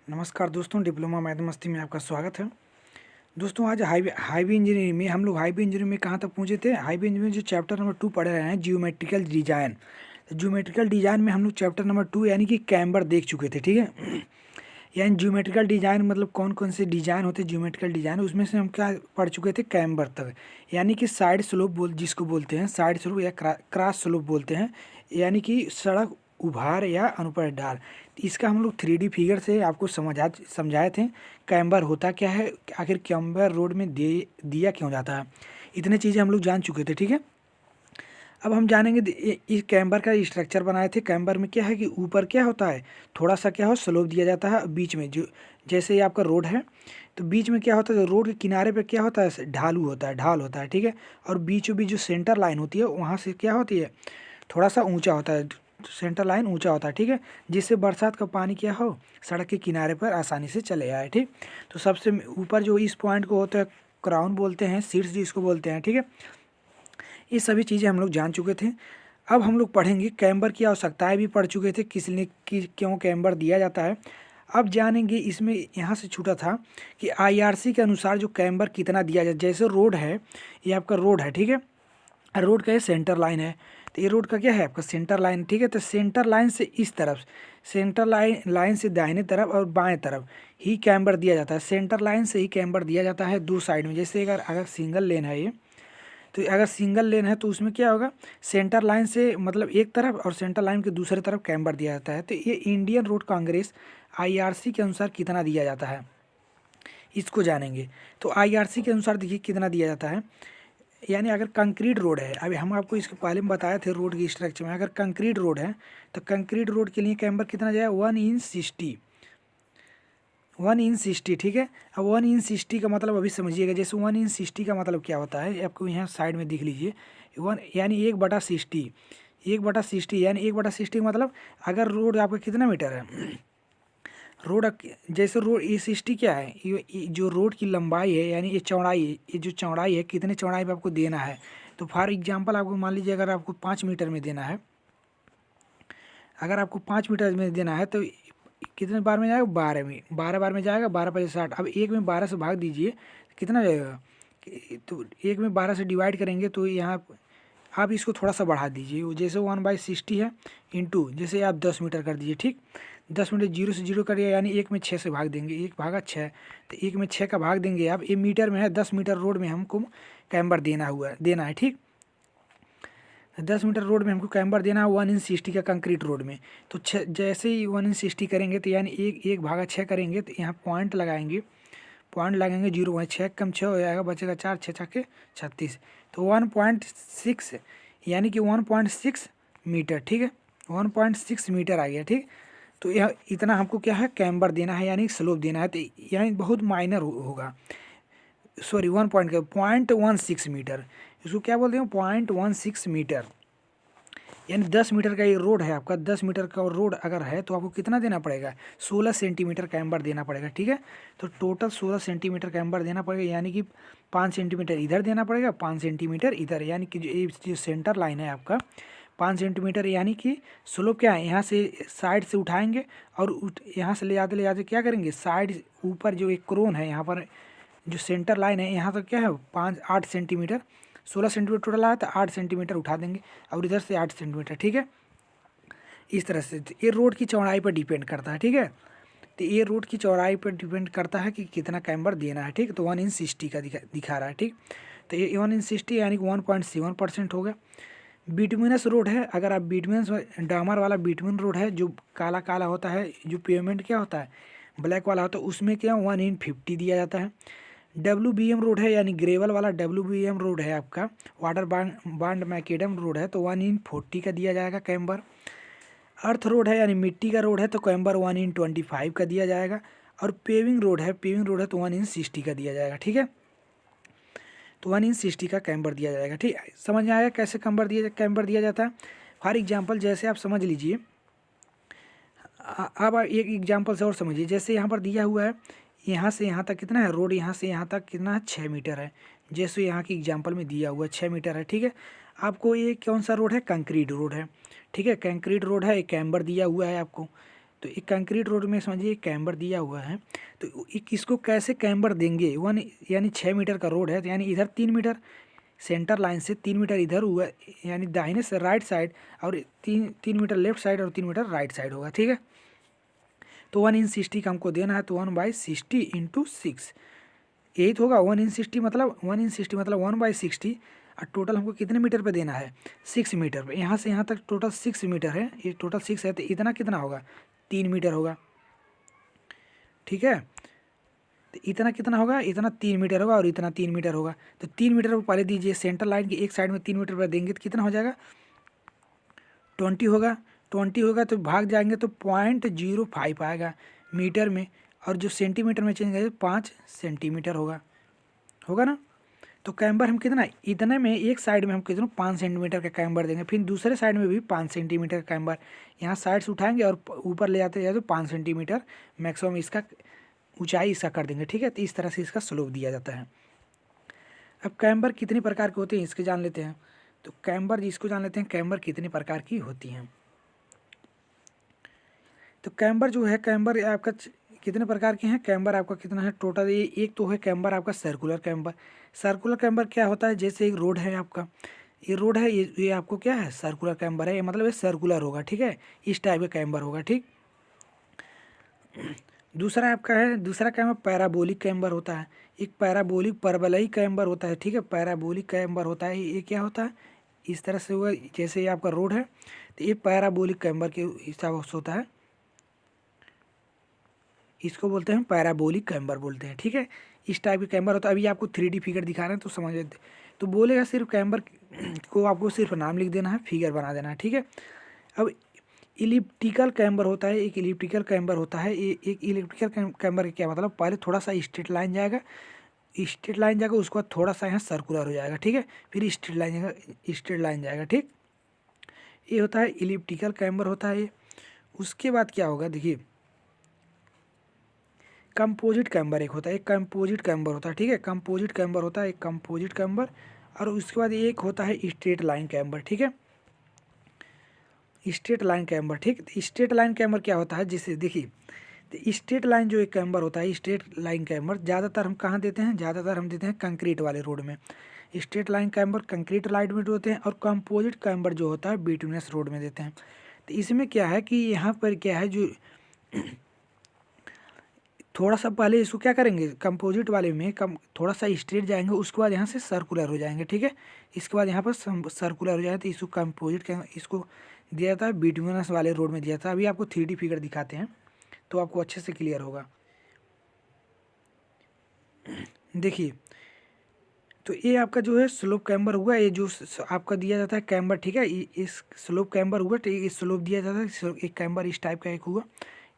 नमस्कार दोस्तों, diploma math मस्ती में आपका स्वागत है। दोस्तों आज हाईवे इंजीनियरिंग में हम लोग हाईवे इंजीनियरिंग में कहाँ तक पहुँचे थे। हाईवे इंजीनियरिंग जो चैप्टर नंबर 2 पढ़ रहे हैं, जियोमेट्रिकल डिजाइन। तो जियोमेट्रिकल डिजाइन में हम लोग चैप्टर नंबर 2 यानी कि कैम्बर देख चुके थे, ठीक है। यानी जियोमेट्रिकल डिजाइन मतलब कौन कौन से डिजाइन होते हैं जियोमेट्रिकल डिजाइन, उसमें से हम क्या पढ़ चुके थे, कैम्बर तक। यानी कि साइड स्लोप जिसको बोलते हैं साइड स्लोप या क्रॉस स्लोप बोलते हैं, यानी कि सड़क उभार या अनुप्रस्थ ढाल। इसका हम लोग 3D फिगर से आपको समझाए थे कैम्बर होता क्या है, आखिर कैम्बर रोड में दिया क्यों जाता है। इतने चीज़ें हम लोग जान चुके थे, ठीक है। अब हम जानेंगे इस कैम्बर का स्ट्रक्चर बनाए थे। कैम्बर में क्या है कि ऊपर क्या होता है, थोड़ा सा क्या हो स्लोप दिया जाता है, बीच में जो जैसे ये आपका रोड है तो बीच में क्या होता है, रोड के किनारे पे क्या होता है, ढालू होता है, ढाल होता है, ठीक है। और बीचों बीच जो सेंटर लाइन होती है वहाँ से क्या होती है, थोड़ा सा ऊंचा होता है, सेंटर लाइन ऊंचा होता है, ठीक है। जिससे बरसात का पानी क्या हो, सड़क के किनारे पर आसानी से चले आए, ठीक। तो सबसे ऊपर जो इस पॉइंट को होता है क्राउन बोलते हैं, शीर्ष जिसको बोलते हैं, ठीक है। ये सभी चीज़ें हम लोग जान चुके थे। अब हम लोग पढ़ेंगे कैम्बर की आवश्यकताएं भी पढ़ चुके थे, किस लिए क्यों कैम्बर दिया जाता है। अब जानेंगे इसमें यहाँ से छूटा था कि आईआरसी के अनुसार जो कैम्बर कितना दिया जाए। जैसे रोड है, ये आपका रोड है, ठीक है। रोड का ये सेंटर लाइन है, तो ये रोड का क्या है आपका सेंटर लाइन, ठीक है। तो सेंटर लाइन से इस तरफ, सेंटर लाइन से दाहिने तरफ और बाएं तरफ ही कैम्बर दिया जाता है। सेंटर लाइन से ही कैम्बर दिया जाता है दो साइड में। जैसे अगर सिंगल लेन है ये, तो अगर सिंगल लेन है तो उसमें क्या होगा, सेंटर लाइन से मतलब एक तरफ और सेंटर लाइन के दूसरे तरफ कैम्बर दिया जाता है। तो ये इंडियन रोड कांग्रेस आईआरसी के अनुसार कितना दिया जाता है, इसको जानेंगे। तो आईआरसी के अनुसार देखिए कितना दिया जाता है। यानी अगर कंक्रीट रोड है, अभी हम आपको इसके पहले में बताए थे रोड की स्ट्रक्चर में, अगर कंक्रीट रोड है तो कंक्रीट रोड के लिए कैम्बर कितना जाएगा, 1/60, 1/60, ठीक है। अब 1/60 का मतलब अभी समझिएगा। जैसे 1/60 का मतलब क्या होता है, आपको यहाँ साइड में दिख लीजिए, वन यानी 1/60, 1/60 यानी 1/60 का मतलब अगर रोड आपका कितना मीटर है, रोड जैसे रोड ये 60 क्या है, ये जो रोड की लंबाई है यानी ये चौड़ाई है, ये जो चौड़ाई है कितने चौड़ाई पे आपको देना है। तो फॉर एग्जांपल आपको मान लीजिए अगर आपको 5 मीटर में देना है, अगर आपको 5 मीटर में देना है तो कितने बार में जाएगा, 12 में, 12 बार में जाएगा, 12×5 = 60। अब एक में 12 से भाग दीजिए तो कितना जाएगा, तो एक में 12 से डिवाइड करेंगे तो यहाँ आप इसको थोड़ा सा बढ़ा दीजिए। वो जैसे 1/60 है इंटू जैसे आप 10 मीटर कर दीजिए, ठीक। 10 मीटर 0 से 0 करिए यानी 1 में 6 से भाग देंगे, 1/6। तो 1 में 6 का भाग देंगे आप, ये मीटर में है, 10 मीटर रोड में हमको कैम्बर देना है, ठीक। 10 मीटर रोड में हमको कैम्बर देना है 1/60 का कंक्रीट रोड में। तो जैसे ही 1/60 करेंगे तो यानी 1/6 करेंगे तो यहाँ पॉइंट लगाएंगे, 0, 6 कम 6 हो जाएगा, बचेगा 4, 6×6 = 36। तो 1.6 यानी कि 1.6 मीटर, ठीक है, 1.6 मीटर आ गया, ठीक। तो यह इतना हमको क्या है कैम्बर देना है यानी स्लोप देना है। तो यानी बहुत माइनर होगा, सॉरी 0.16 मीटर, इसको क्या बोलते हैं 0.16 मीटर। यानी 10 मीटर का ये रोड है आपका, 10 मीटर का रोड अगर है तो आपको कितना देना पड़ेगा, 16 सेंटीमीटर कैम्बर देना पड़ेगा, ठीक है। तो टोटल 16 सेंटीमीटर कैम्बर देना पड़ेगा, यानी कि 5 सेंटीमीटर इधर देना पड़ेगा, 5 सेंटीमीटर इधर, यानी कि जो सेंटर लाइन है आपका 5 सेंटीमीटर। यानी कि स्लोप क्या है, यहाँ से साइड से उठाएंगे और यहाँ से ले जाते क्या करेंगे, साइड ऊपर जो एक क्रोन है यहाँ पर जो सेंटर लाइन है यहाँ तक क्या है 8 सेंटीमीटर, 16 सेंटीमीटर टोटल आया तो 8 सेंटीमीटर उठा देंगे और इधर से 8 सेंटीमीटर, ठीक है। इस तरह से ये रोड की चौड़ाई पर डिपेंड करता है, ठीक है। तो ये रोड की चौड़ाई पर डिपेंड करता है कि कितना कैम्बर देना है, ठीक। तो 1/60 का दिखा रहा है, ठीक। तो ये 1/60 यानी कि 1.7% हो गया। बिटुमिनस रोड है, अगर आप बिटुमिनस डामर वाला बिटुमिन रोड है जो काला काला होता है, जो पेमेंट क्या होता है ब्लैक वाला होता है, उसमें क्या 1/50 दिया जाता है। WBM रोड है यानी ग्रेवल वाला WBM रोड है आपका, वाटर बांड मैकेडम रोड है तो 1/40 का दिया जाएगा कैम्बर। अर्थ रोड है यानी मिट्टी का रोड है तो कैम्बर 1/25 का दिया जाएगा। और पेविंग रोड है तो 1/60 का दिया जाएगा, ठीक है। तो 1/60 का कैम्बर दिया जाएगा, ठीक है। समझ में आया कैसे कैम्बर दिया जाता है। फॉर एग्जाम्पल जैसे आप समझ लीजिए, अब एक एग्जाम्पल से और समझिए। जैसे यहाँ पर दिया हुआ है यहाँ से यहाँ तक कितना है रोड, यहाँ से यहाँ तक कितना है 6 मीटर है। जैसे यहाँ की एग्जाम्पल में दिया हुआ है 6 मीटर है, ठीक है। आपको ये कौन सा रोड है, कंक्रीट रोड है, ठीक है। कंक्रीट रोड है, एक कैम्बर दिया हुआ है आपको, तो एक कंक्रीट रोड में समझिए कैम्बर दिया हुआ है, तो इसको कैसे कैम्बर देंगे, वन यानी 6 मीटर का रोड है, तो यानी इधर 3 मीटर सेंटर लाइन से 3 मीटर इधर हुआ, यानी दाहिने से राइट साइड, और 3 मीटर लेफ्ट साइड और 3 मीटर राइट साइड होगा, ठीक है। तो 1/60 का हमको देना है, तो 1/60 इंटू 6 यही तो होगा। 1/60 मतलब 1/60 मतलब 1/60, और टोटल हमको कितने मीटर पे देना है, 6 मीटर पे। यहाँ से यहाँ तक टोटल 6 मीटर है, ये टोटल 6 है, तो इतना कितना होगा, 3 मीटर होगा, ठीक है। तो इतना कितना होगा, इतना 3 मीटर होगा, और इतना 3 मीटर होगा। तो 3 मीटर पर पहले दीजिए, सेंटर लाइन की एक साइड में 3 मीटर पर देंगे तो कितना हो जाएगा, 20 होगा। 20 होगा तो भाग जाएंगे तो 0.05 आएगा मीटर में, और जो सेंटीमीटर में चेंज करेंगे 5 सेंटीमीटर होगा, होगा ना। तो कैम्बर हम कितना, इतने में एक साइड में हम कितना 5 सेंटीमीटर का कैम्बर देंगे, फिर दूसरे साइड में भी 5 सेंटीमीटर का कैम्बर, यहाँ साइड से उठाएंगे और ऊपर ले जाते जाए तो 5 सेंटीमीटर मैक्सिमम इसका ऊंचाई इसका कर देंगे, ठीक है। तो इस तरह से इसका स्लोप दिया जाता है। अब कैम्बर कितने प्रकार के होते हैं इसके जान लेते हैं। तो कैम्बर जिसको जान लेते हैं, कैम्बर कितने प्रकार की होती हैं। तो कैम्बर जो है, कैम्बर आपका कितने प्रकार के हैं, कैम्बर आपका कितना है टोटल, ये एक तो है कैम्बर आपका सर्कुलर कैम्बर। सर्कुलर कैम्बर क्या होता है, जैसे एक रोड है आपका, ये रोड है, ये आपको क्या है, सर्कुलर कैम्बर है, ये मतलब ये सर्कुलर होगा, ठीक है, इस टाइप का कैम्बर होगा, ठीक। दूसरा आपका है, दूसरा कैम्बर पैराबोलिक कैम्बर होता है। एक पैराबोलिक परवलयी कैम्बर होता है, ठीक है, पैराबोलिक कैम्बर होता है। ये क्या होता है, इस तरह से हुआ, जैसे ये आपका रोड है, तो ये पैराबोलिक कैम्बर के हिसाब से होता है, इसको बोलते हैं पैराबोलिक कैम्बर बोलते हैं, ठीक है। इस टाइप के कैम्बर होता है। अभी आपको 3D फिगर दिखा रहे हैं तो समझ लेते, तो बोलेगा सिर्फ कैम्बर को आपको सिर्फ नाम लिख देना है, फिगर बना देना है, ठीक है। अब इलिप्टिकल कैम्बर होता है, एक इलिप्टिकल कैम्बर होता है। ये एक इलिप्टिकल कैम्बर का क्या मतलब, पहले थोड़ा सा स्ट्रेट लाइन जाएगा, स्ट्रेट लाइन जाएगा, उसके बाद थोड़ा सा यहाँ सर्कुलर हो जाएगा, ठीक है, फिर स्ट्रेट लाइन जाएगा, स्ट्रेट लाइन जाएगा, ठीक। ये होता है इलिप्टिकल कैम्बर होता है ये। उसके बाद क्या होगा, देखिए कंपोजिट कैम्बर एक होता है, एक कंपोजिट कैम्बर होता है, ठीक है, कंपोजिट कैम्बर होता है, एक कंपोजिट कैम्बर। और उसके बाद एक होता है स्ट्रेट लाइन कैम्बर, ठीक है, स्ट्रेट लाइन कैम्बर, ठीक। स्ट्रेट लाइन कैम्बर क्या होता है, जिसे देखिए, तो स्ट्रेट लाइन जो एक कैम्बर होता है, स्ट्रेट लाइन कैम्बर ज़्यादातर हम कहाँ देते हैं, ज़्यादातर हम देते हैं कंक्रीट वाले रोड में। Straight line camber concrete line में होते हैं, और कंपोजिट कैम्बर जो होता है बिटुमिनस रोड में देते हैं। तो इसमें क्या है कि यहाँ पर क्या है, जो थोड़ा सा पहले इसको क्या करेंगे, कंपोजिट वाले में कम थोड़ा सा स्ट्रेट जाएंगे, उसके बाद यहाँ से सर्कुलर हो जाएंगे, ठीक है। इसके बाद यहाँ पर सर्कुलर हो जाए तो इसको कंपोजिट इसको दिया जाता है, बिटुमिनस वाले रोड में दिया जाता है। अभी आपको 3D फिगर दिखाते हैं तो आपको अच्छे से क्लियर होगा। देखिए, तो ये आपका जो है स्लोप कैम्बर हुआ, ये जो आपका दिया जाता है कैम्बर, ठीक है, इस स्लोप कैम्बर हुआ, तो ये स्लोप दिया जाता है, एक कैम्बर इस टाइप का एक हुआ,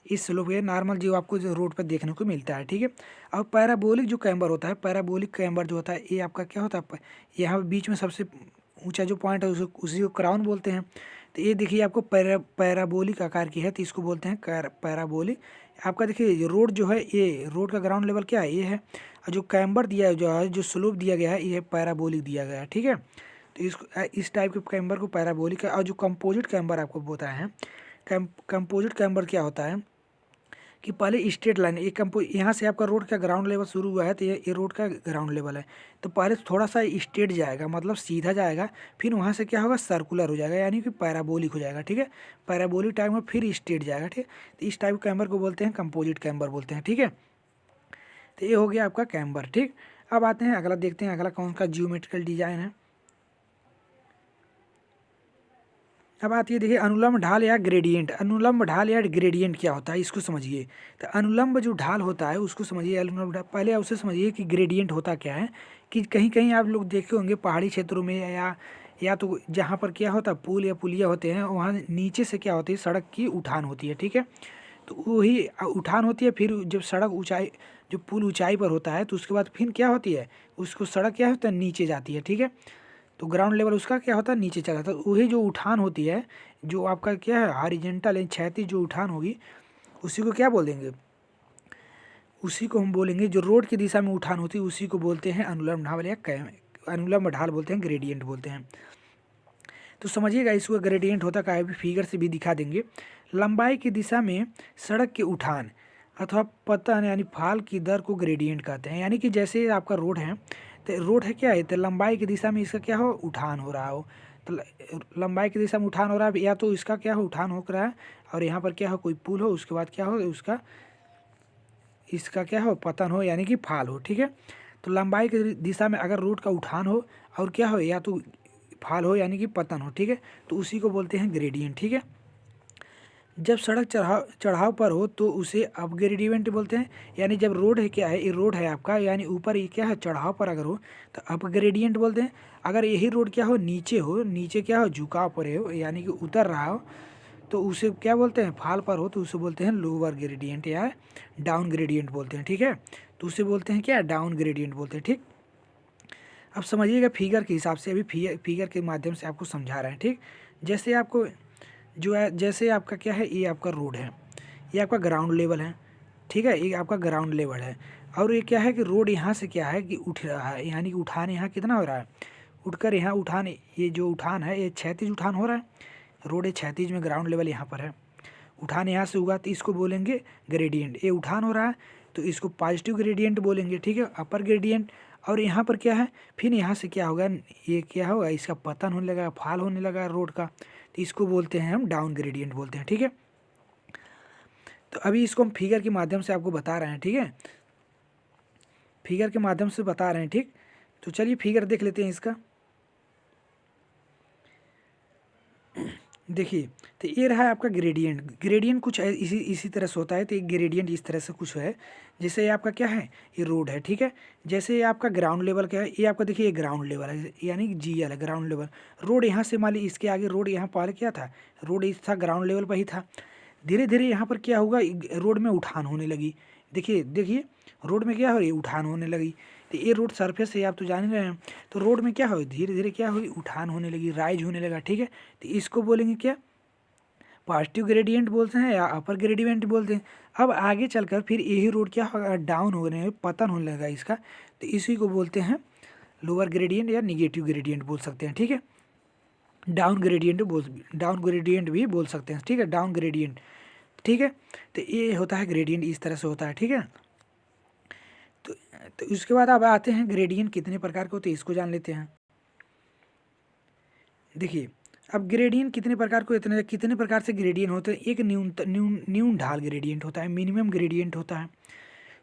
इस स्लोप ये नॉर्मल जो आपको जो रोड पर देखने को मिलता है, ठीक है। अब पैराबोलिक जो कैम्बर होता है, पैराबोलिक कैम्बर जो होता है, ये आपका क्या होता है, यहाँ बीच में सबसे ऊंचा जो पॉइंट है उसी को क्राउन बोलते हैं। तो ये देखिए आपको पैराबोलिक आकार की है, तो इसको बोलते हैं पैराबोलिक। आपका देखिए रोड जो है, ये रोड का ग्राउंड लेवल क्या है, ये है, और जो कैम्बर दिया जो है, जो स्लोप दिया गया है, ये पैराबोलिक दिया गया है, ठीक है। तो इसको इस टाइप के कैम्बर को पैराबोलिक है। और जो कंपोजिट कैम्बर आपको बताया है, कंपोजिट कैम्बर क्या होता है कि पहले स्ट्रेट लाइन, ये यहाँ से आपका रोड का ग्राउंड लेवल शुरू हुआ है, तो ये रोड का ग्राउंड लेवल है, तो पहले थोड़ा सा स्ट्रेट जाएगा, मतलब सीधा जाएगा, फिर वहाँ से क्या होगा, सर्कुलर हो जाएगा, यानी कि पैराबोलिक हो जाएगा, ठीक है। पैराबोलिक टाइप में फिर स्ट्रेट जाएगा, ठीक है। तो इस टाइप कैम्बर को बोलते हैं कंपोजिट कैम्बर बोलते हैं, ठीक है। तो ये हो गया आपका कैम्बर, ठीक। अब आते हैं अगला, देखते हैं अगला कौन सा जियोमेट्रिकल डिजाइन है। अब आती है देखिए अनुलंब ढाल या ग्रेडियंट। अनुलंब ढाल या ग्रेडियंट क्या होता है, इसको समझिए। तो अनुलंब जो ढाल होता है उसको समझिए, अनुलंब ढाल पहले उसे समझिए कि ग्रेडियंट होता क्या है। कि कहीं कहीं आप लोग देखे होंगे पहाड़ी क्षेत्रों में, या तो जहाँ पर क्या होता है पुल या पुलिया होते हैं, वहाँ नीचे से क्या होती है, सड़क की उठान होती है, ठीक है। तो वही उठान होती है, फिर जब सड़क ऊंचाई, जो पुल ऊंचाई पर होता है, तो उसके बाद फिर क्या होती है, उसको सड़क क्या होता है, नीचे जाती है, ठीक है। तो ग्राउंड लेवल उसका क्या होता है, नीचे चला जाता है। तो वही जो उठान होती है, जो आपका क्या है हॉरिजॉन्टल यानी क्षैतिज जो उठान होगी, उसी को क्या बोल देंगे, उसी को हम बोलेंगे, जो रोड की दिशा में उठान होती है उसी को बोलते हैं अनुलंब ढाल या अनुलंब ढाल बोलते हैं, ग्रेडियंट बोलते हैं। तो समझिएगा इसको ग्रेडियंट होता क्या है, अभी फिगर से भी दिखा देंगे। लंबाई की दिशा में सड़क के उठान अथवा पतन यानी फाल की दर को ग्रेडियंट कहते हैं। यानी कि जैसे आपका रोड है, तो रोड है क्या है, तो लंबाई की दिशा में इसका क्या हो, उठान हो रहा हो। तो लंबाई की दिशा में उठान हो रहा है, या तो इसका क्या हो, उठान हो रहा है, और यहाँ पर क्या हो, कोई पुल हो, उसके बाद क्या हो, उसका इसका क्या हो, पतन हो, यानी कि फाल हो। ठीक है, तो लंबाई की दिशा में अगर रोड का उठान हो और क्या हो, या तो फाल हो यानी कि पतन हो। ठीक है, तो उसी को बोलते हैं ग्रेडियंट। ठीक है, जब सड़क चढ़ाव पर हो तो उसे अप ग्रेडियंट बोलते हैं। यानी जब रोड है क्या है, ये रोड है आपका, यानी ऊपर ये क्या है, चढ़ाव पर अगर हो तो अप ग्रेडियंट बोलते हैं। अगर यही रोड क्या हो, नीचे हो, नीचे क्या हो, झुकाव पर हो, यानी कि उतर रहा हो, तो उसे क्या बोलते हैं, फाल पर हो तो उसे बोलते हैं लोअर ग्रेडियंट या डाउन ग्रेडियंट बोलते हैं। ठीक है, तो उसे बोलते हैं क्या, डाउन ग्रेडियंट बोलते हैं। ठीक, अब समझिएगा फिगर के हिसाब से, अभी फिगर के माध्यम से आपको समझा रहे हैं। ठीक, जैसे आपको जो है, जैसे आपका क्या है, ये आपका रोड है, ये आपका ग्राउंड लेवल है। ठीक है, ये आपका ग्राउंड लेवल है, और ये क्या है कि रोड यहाँ से क्या है कि उठ रहा है, यानी कि उठान यहाँ कितना हो रहा है, उठकर यहाँ उठान, ये जो उठान है ये क्षैतिज उठान हो रहा है, रोड है क्षैतिज में, ग्राउंड लेवल यहाँ पर है, उठान यहाँ से हुआ तो इसको बोलेंगे ग्रेडियंट। ये उठान हो रहा है तो इसको पॉजिटिव ग्रेडियंट बोलेंगे। ठीक है, अपर ग्रेडियंट। और यहाँ पर क्या है, फिर यहाँ से क्या होगा, ये क्या होगा, इसका पतन होने लगा, फाल होने लगा रोड का, तो इसको बोलते हैं हम डाउन ग्रेडियंट बोलते हैं। ठीक है, तो अभी इसको हम फिगर के माध्यम से आपको बता रहे हैं। ठीक है, फिगर के माध्यम से बता रहे हैं। ठीक, तो चलिए फिगर देख लेते हैं इसका। देखिए, तो ये रहा है आपका ग्रेडियंट। ग्रेडियंट कुछ इसी तरह से होता है। तो एक ग्रेडियंट इस तरह से कुछ है, जैसे ये आपका क्या है, ये रोड है। ठीक है, जैसे ये आपका ग्राउंड लेवल क्या है, ये आपका देखिए ये ग्राउंड लेवल है, यानी GL है, ग्राउंड लेवल। रोड यहाँ से मान ली, इसके आगे रोड, यहाँ पहले क्या था, रोड इस था, ग्राउंड लेवल पर ही था। धीरे धीरे यहाँ पर क्या होगा, रोड में उठान होने लगी। देखिए देखिए, रोड में क्या हो रही है, उठान होने लगी। तो ये रोड सरफेस है, आप तो जान ही रहे हैं। तो रोड में क्या हो, धीरे धीरे क्या हुई, उठान होने लगी, राइज होने लगा। ठीक है, तो इसको बोलेंगे क्या, पॉजिटिव ग्रेडियंट बोलते हैं या अपर ग्रेडियंट बोलते हैं। अब आगे चलकर फिर यही रोड क्या होगा, डाउन हो रहे हैं, पतन होने लगा इसका, तो इसी को बोलते हैं लोअर ग्रेडियंट या निगेटिव ग्रेडियंट बोल सकते हैं। ठीक है, डाउन ग्रेडियंट भी बोल सकते हैं। ठीक है, डाउन ग्रेडियंट। ठीक है, तो ये होता है ग्रेडियंट, इस तरह से होता है। ठीक है, तो उसके बाद अब आते हैं ग्रेडियंट कितने प्रकार के होते हैं, इसको जान लेते हैं। देखिए, अब ग्रेडियंट कितने प्रकार को, इतने कितने प्रकार से ग्रेडियंट होते हैं। एक न्यून ढाल ग्रेडियंट होता है, मिनिमम ग्रेडियंट होता है।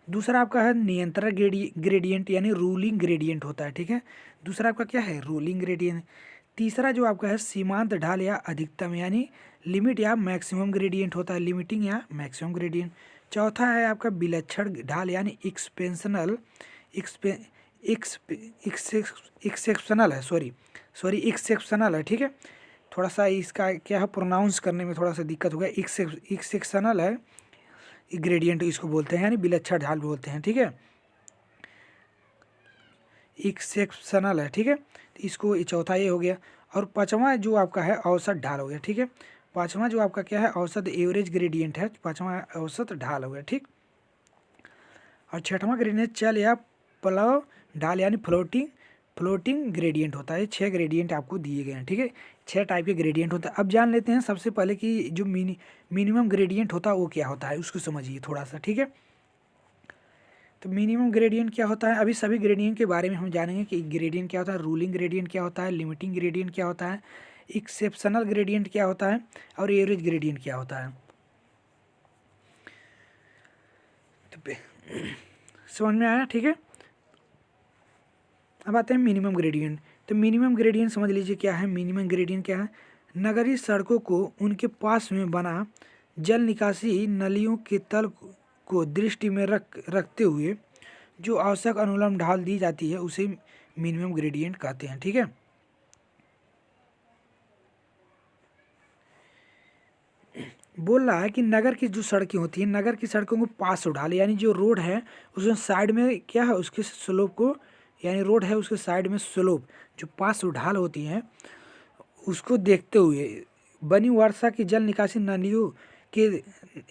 दूसरा आपका है नियंत्रण ग्रेडियंट यानी रूलिंग ग्रेडियंट होता है। ठीक है, दूसरा आपका क्या है, रूलिंग ग्रेडियंट। तीसरा जो आपका है सीमांत ढाल या अधिकतम यानी लिमिट या मैक्सिमम ग्रेडियंट होता है, लिमिटिंग या मैक्सिमम ग्रेडियंट। चौथा है आपका विलक्षण ढाल यानी एक्सपेंशनल एक्सेप्शनल है, सॉरी एक्सेप्शनल है। ठीक है, थोड़ा सा इसका क्या है, प्रोनाउंस करने में थोड़ा सा दिक्कत होगा। एक्सेप्शनल है ग्रेडियंट इसको बोलते हैं, यानी विलक्षण ढाल बोलते हैं। ठीक है, एक्सेप्शनल है। ठीक है, तो इसको चौथा ये हो गया। और पांचवा जो आपका है औसत ढाल हो गया। ठीक है, पांचवा जो आपका क्या है, औसत एवरेज ग्रेडियंट है, पांचवा औसत ढाल हो गया। ठीक, और छठवां ग्रेडियंट चल या पलाव ढाल यानी फ्लोटिंग ग्रेडियंट होता है। 6 ग्रेडियंट आपको दिए गए हैं। ठीक है, 6 टाइप के ग्रेडियंट होता है। अब जान लेते हैं सबसे पहले कि जो मिनिमम ग्रेडियंट होता है वो क्या होता है, उसको समझिए थोड़ा सा। ठीक है, तो मिनिमम ग्रेडियंट क्या होता है, अभी सभी ग्रेडियंट के बारे में हम जानेंगे कि ग्रेडियंट क्या होता है, रूलिंग ग्रेडियंट क्या होता है, लिमिटिंग ग्रेडियंट क्या होता है, एक्सेप्शनल ग्रेडियंट क्या होता है, और एवरेज ग्रेडियंट क्या होता है। तो समझ में आया। ठीक है, अब आते हैं मिनिमम ग्रेडियंट। तो मिनिमम ग्रेडियंट समझ लीजिए क्या है। मिनिमम ग्रेडियंट क्या है, नगरीय सड़कों को उनके पास में बना जल निकासी नलियों के तल को दृष्टि में रखते हुए जो आवश्यक अनुलंब ढाल दी जाती है उसे मिनिमम ग्रेडियंट कहते हैं। ठीक है, बोल रहा है कि नगर की जो सड़कें होती हैं, नगर की सड़कों को पास ढाल यानी जो रोड है उसमें साइड में क्या है, उसके स्लोप को, यानी रोड है उसके साइड में स्लोप जो पास ढाल होती हैं उसको देखते हुए बनी वर्षा की जल निकासी नलियों के,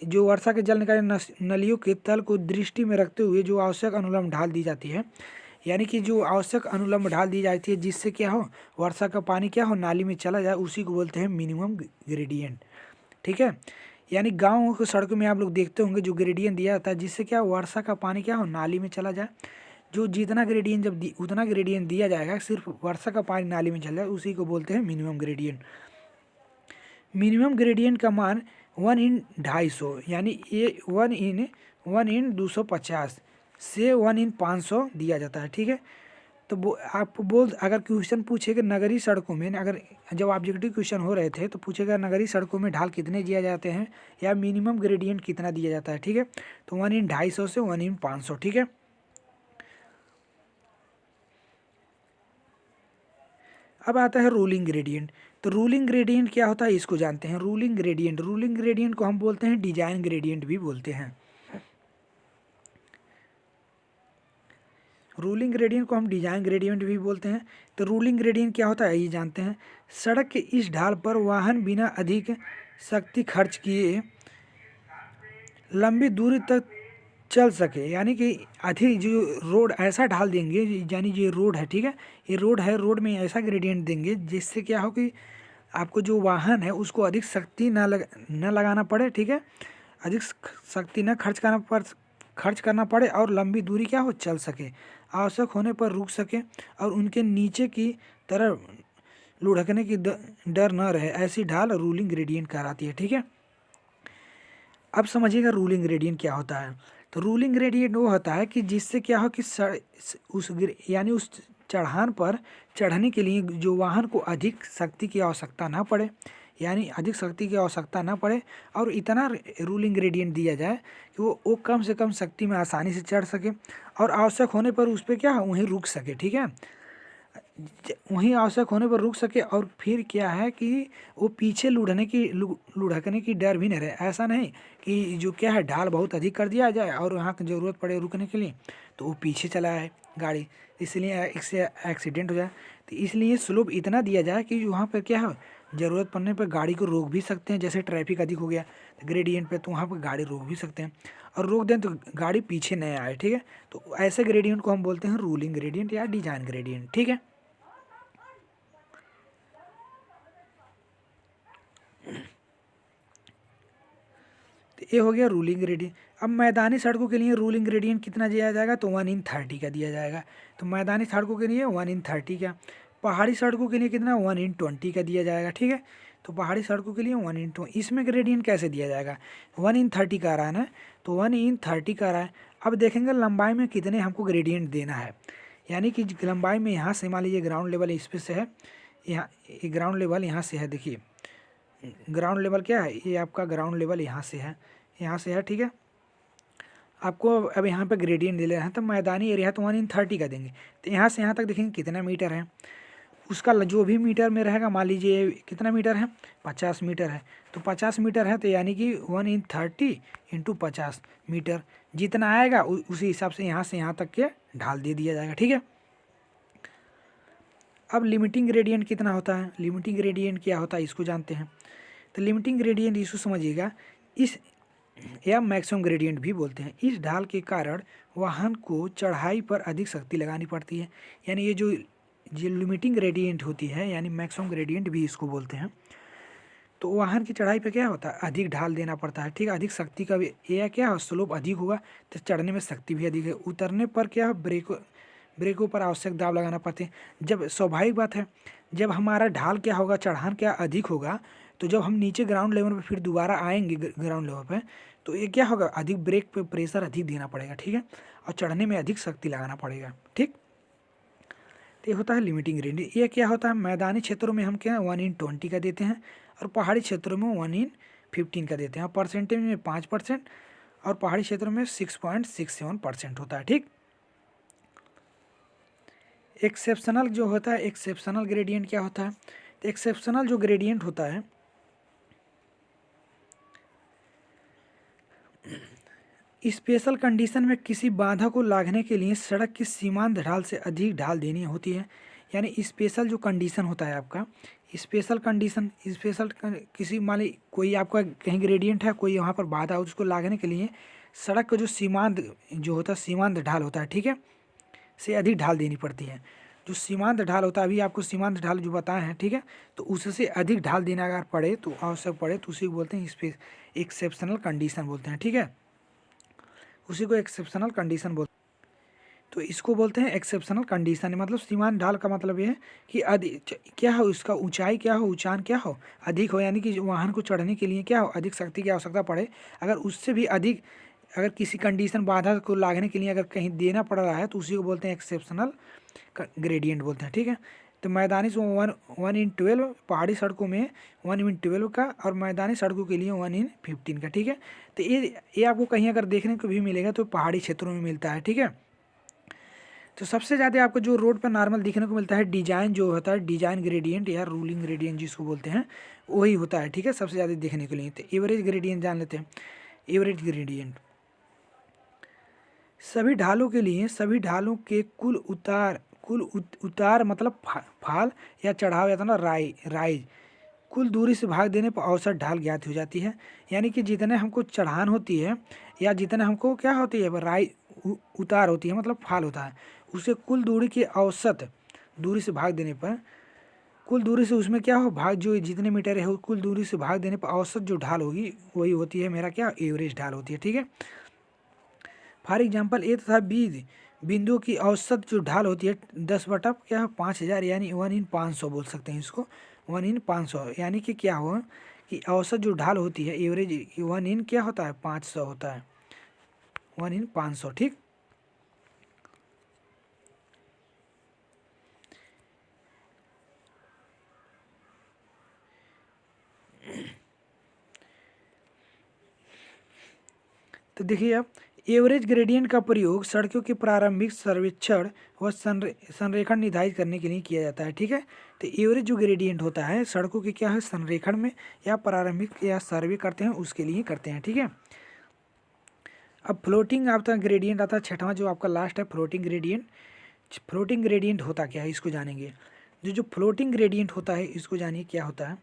जो वर्षा के जल निकासी नलियों के तल को दृष्टि में रखते हुए जो आवश्यक अनुलंब ढाल दी जाती है, यानी कि जो आवश्यक अनुलंब ढाल दी जाती है जिससे क्या हो, वर्षा का पानी क्या हो नाली में चला जाए, उसी को बोलते हैं मिनिमम ग्रेडियंट। ठीक है, यानी गाँव की सड़कों में आप लोग देखते होंगे जो ग्रेडियंट दिया जाता है जिससे क्या वर्षा का पानी क्या हो नाली में चला जाए। जो जितना ग्रेडियंट उतना ग्रेडियंट दिया जाएगा, सिर्फ वर्षा का पानी नाली में चल जाए, उसी को बोलते हैं मिनिमम ग्रेडियंट। मिनिमम ग्रेडियंट का मान 1/250, यानी ये 1/250 से 1/500 दिया जाता है। ठीक है, तो आप अगर क्वेश्चन पूछेगा नगरीय सड़कों में, अगर जब ऑब्जेक्टिव क्वेश्चन हो रहे थे तो पूछेगा नगरीय सड़कों में ढाल कितने दिए जाते हैं या मिनिमम ग्रेडियंट कितना दिया जाता है। ठीक है, तो 1/250 से 1/500। ठीक है, अब आता है रूलिंग ग्रेडियंट। तो रूलिंग ग्रेडियंट क्या होता है इसको जानते हैं। रूलिंग ग्रेडियंट को हम बोलते हैं डिजाइन ग्रेडियंट भी बोलते हैं। रूलिंग ग्रेडियंट को हम डिजाइन ग्रेडियंट भी बोलते हैं। तो रूलिंग ग्रेडियंट क्या होता है ये जानते हैं। सड़क के इस ढाल पर वाहन बिना अधिक शक्ति खर्च किए लंबी दूरी तक चल सके, यानी कि अधिक जो रोड ऐसा ढाल देंगे, यानी ये रोड है, ठीक है, ये रोड है, रोड में ऐसा ग्रेडियंट देंगे जिससे क्या हो कि आपको जो वाहन है उसको अधिक शक्ति न लगाना पड़े। ठीक है, अधिक शक्ति न खर्च करना पड़े और लंबी दूरी क्या हो चल सके, आवश्यक होने पर रुक सके और उनके नीचे की तरफ लुढ़कने की डर न रहे, ऐसी ढाल रूलिंग ग्रेडियंट कहलाती है। ठीक है, अब समझिएगा रूलिंग ग्रेडियंट क्या होता है। तो रूलिंग ग्रेडियंट वो होता है कि जिससे क्या हो कि यानी उस चढ़ान पर चढ़ने के लिए जो वाहन को अधिक शक्ति की आवश्यकता ना पड़े, यानी अधिक शक्ति की आवश्यकता ना पड़े और इतना रूलिंग ग्रेडियंट दिया जाए कि वो कम से कम शक्ति में आसानी से चढ़ सके और आवश्यक होने पर उस पर क्या है वहीं रुक सके। ठीक है, वहीं आवश्यक होने पर रुक सके और फिर क्या है कि वो पीछे लुढ़कने की डर भी नहीं रहे। ऐसा नहीं कि जो क्या है ढाल बहुत अधिक कर दिया जाए और वहाँ की ज़रूरत पड़े रुकने के लिए तो वो पीछे चला है गाड़ी, इसलिए इससे एक्सीडेंट हो जाए। तो इसलिए स्लोप इतना दिया जाए कि वहाँ पर क्या है ज़रूरत पड़ने पर गाड़ी को रोक भी सकते हैं। जैसे ट्रैफिक अधिक हो गया तो ग्रेडियंट पे, तो वहाँ पर गाड़ी रोक भी सकते हैं और रोक दें तो गाड़ी पीछे नहीं आए। ठीक है, तो ऐसे ग्रेडियंट को हम बोलते हैं रूलिंग ग्रेडियंट या डिजाइन ग्रेडियंट। ठीक है, तो ये हो गया रूलिंग ग्रेडियंट। अब मैदानी सड़कों के लिए रूलिंग ग्रेडियंट कितना दिया जाएगा तो 1/30 का दिया जाएगा। तो मैदानी सड़कों के लिए 1/30 का। पहाड़ी सड़कों के लिए कितना 1/20 का दिया जाएगा। ठीक है, तो पहाड़ी सड़कों के लिए 1/20। इसमें ग्रेडियंट कैसे दिया जाएगा, 1/30 का आ रहा है ना, तो 1/30 का आ रहा है। अब देखेंगे लंबाई में कितने हमको ग्रेडियंट देना है, यानी कि लंबाई में यहाँ से मान लीजिए ग्राउंड लेवल इस पे से है, यहाँ ग्राउंड लेवल यहाँ से है। देखिए ग्राउंड लेवल क्या है, ये आपका ग्राउंड लेवल यहाँ से है, यहाँ से है। ठीक है, आपको अब यहाँ पे ग्रेडियंट दे ले रहे हैं तो मैदानी एरिया है तो 1/30 का देंगे। तो यहाँ से यहाँ तक देखेंगे कितना मीटर है, उसका जो भी मीटर में रहेगा, मान लीजिए कितना मीटर है 50 मीटर है, तो 50 मीटर है तो यानी कि 1/30 इंटू 50 मीटर जितना आएगा उसी हिसाब से यहाँ तक के ढाल दे दिया जाएगा। ठीक है, अब लिमिटिंग ग्रेडियंट कितना होता है, लिमिटिंग ग्रेडियंट क्या होता है इसको जानते हैं। तो लिमिटिंग ग्रेडियंट इसको समझिएगा, इस या मैक्सिमम ग्रेडियंट भी बोलते हैं। इस ढाल के कारण वाहन को चढ़ाई पर अधिक शक्ति लगानी पड़ती है, यानी ये जो लिमिटिंग ग्रेडियंट होती है यानी मैक्सिमम ग्रेडियंट भी इसको बोलते हैं। तो वाहन की चढ़ाई पे क्या होता है अधिक ढाल देना पड़ता है। ठीक है, अधिक शक्ति का भी यह क्या है स्लोप अधिक होगा तो चढ़ने में शक्ति भी अधिक है, उतरने पर क्या है ब्रेकों पर आवश्यक दाब लगाना पड़ते हैं। जब स्वाभाविक बात है जब हमारा ढाल क्या होगा चढ़ान क्या अधिक होगा, तो जब हम नीचे ग्राउंड लेवल पे फिर दोबारा आएंगे ग्राउंड लेवल पे तो ये क्या होगा अधिक ब्रेक पे प्रेशर अधिक देना पड़ेगा। ठीक है, और चढ़ने में अधिक शक्ति लगाना पड़ेगा। ठीक, तो ये होता है लिमिटिंग ग्रेडियंट। ये क्या होता है मैदानी क्षेत्रों में हम क्या 1/20 का देते हैं और पहाड़ी क्षेत्रों में 1/15 का देते हैं और परसेंटेज में 5% और पहाड़ी क्षेत्रों में 6.67% होता है। ठीक, एक्सेप्शनल जो होता है एक्सेप्शनल ग्रेडियंट क्या होता है, तो एक्सेप्शनल जो ग्रेडियंट होता है स्पेशल कंडीशन में किसी बाधा को लांघने के लिए सड़क की सीमांत ढाल से अधिक ढाल देनी होती है। यानी स्पेशल जो कंडीशन होता है आपका स्पेशल कंडीशन किसी मान ली कोई आपका कहीं ग्रेडियंट है कोई वहाँ पर बाधा हो उसको लांघने के लिए सड़क का जो सीमांत जो होता है सीमांत ढाल होता है। ठीक है, से अधिक ढाल देनी पड़ती है। जो सीमांत ढाल होता है, अभी आपको सीमांत ढाल जो बताए हैं, ठीक है, तो उससे अधिक ढाल देना अगर पड़े तो आवश्यक पड़े तो उसी को बोलते हैं एक्सेप्शनल कंडीशन बोलते हैं, ठीक है, उसी को एक्सेप्शनल कंडीशन बोलते हैं। तो इसको बोलते हैं एक्सेप्शनल कंडीशन। मतलब सीमांत ढाल का मतलब ये है कि अधिक क्या हो, उसका ऊंचाई क्या हो, ऊंचान क्या हो, अधिक हो, यानी कि वाहन को चढ़ने के लिए क्या हो, अधिक शक्ति की आवश्यकता पड़े। अगर उससे भी अधिक अगर किसी कंडीशन बाधा को लागने के लिए अगर कहीं देना पड़ रहा है तो उसी को बोलते हैं एक्सेप्शनल ग्रेडियंट बोलते हैं, ठीक है। तो मैदानी 1/12 पहाड़ी सड़कों में 1/12 का, और मैदानी सड़कों के लिए 1/15 का, ठीक है। तो ये आपको कहीं अगर देखने को भी मिलेगा तो पहाड़ी क्षेत्रों में मिलता है, ठीक है। तो सबसे ज़्यादा आपको जो रोड पर नॉर्मल दिखने को मिलता है डिजाइन जो होता है, डिजाइन ग्रेडियंट या रूलिंग ग्रेडियंट जिसको बोलते हैं, वही होता है, ठीक है, सबसे ज़्यादा देखने के लिए। तो एवरेज ग्रेडियंट जान लेते हैं। एवरेज ग्रेडियंट सभी ढालों के लिए, सभी ढालों के उतार मतलब फाल या चढ़ाव या तो ना राइज कुल दूरी से भाग देने पर औसत ढाल ज्ञात हो जाती है। यानी कि जितने हमको चढ़ान होती है या जितने हमको क्या होती है उतार होती है, मतलब फाल होता है, उसे कुल दूरी की औसत दूरी से भाग देने पर, कुल दूरी से उसमें क्या हो भाग, जो जितने मीटर है कुल दूरी से भाग देने पर औसत जो ढाल होगी वही होती है मेरा क्या, एवरेज ढाल होती है, ठीक है। फॉर एग्जाम्पल ए तथा बी बिंदु की औसत जो ढाल होती है 10/क्या है 5000, यानी 1/500 बोल सकते हैं इसको, 1/500, यानी कि क्या हुआ कि औसत जो ढाल होती है एवरेज 1 क्या होता है 500 होता है, 1/500, ठीक। तो देखिए अब एवरेज ग्रेडियंट का प्रयोग सड़कों के प्रारंभिक सर्वेक्षण व संरेखण निर्धारित करने के लिए किया जाता है, ठीक है। तो एवरेज जो ग्रेडियंट होता है सड़कों के क्या है संरेखण में या प्रारंभिक या सर्वे करते हैं उसके लिए करते हैं, ठीक है। अब फ्लोटिंग आपका ग्रेडियंट आता है छठवां, जो आपका लास्ट है फ्लोटिंग ग्रेडियंट। फ्लोटिंग ग्रेडियंट होता क्या है इसको जानेंगे। जो फ्लोटिंग ग्रेडियंट होता है इसको जानिए क्या होता है।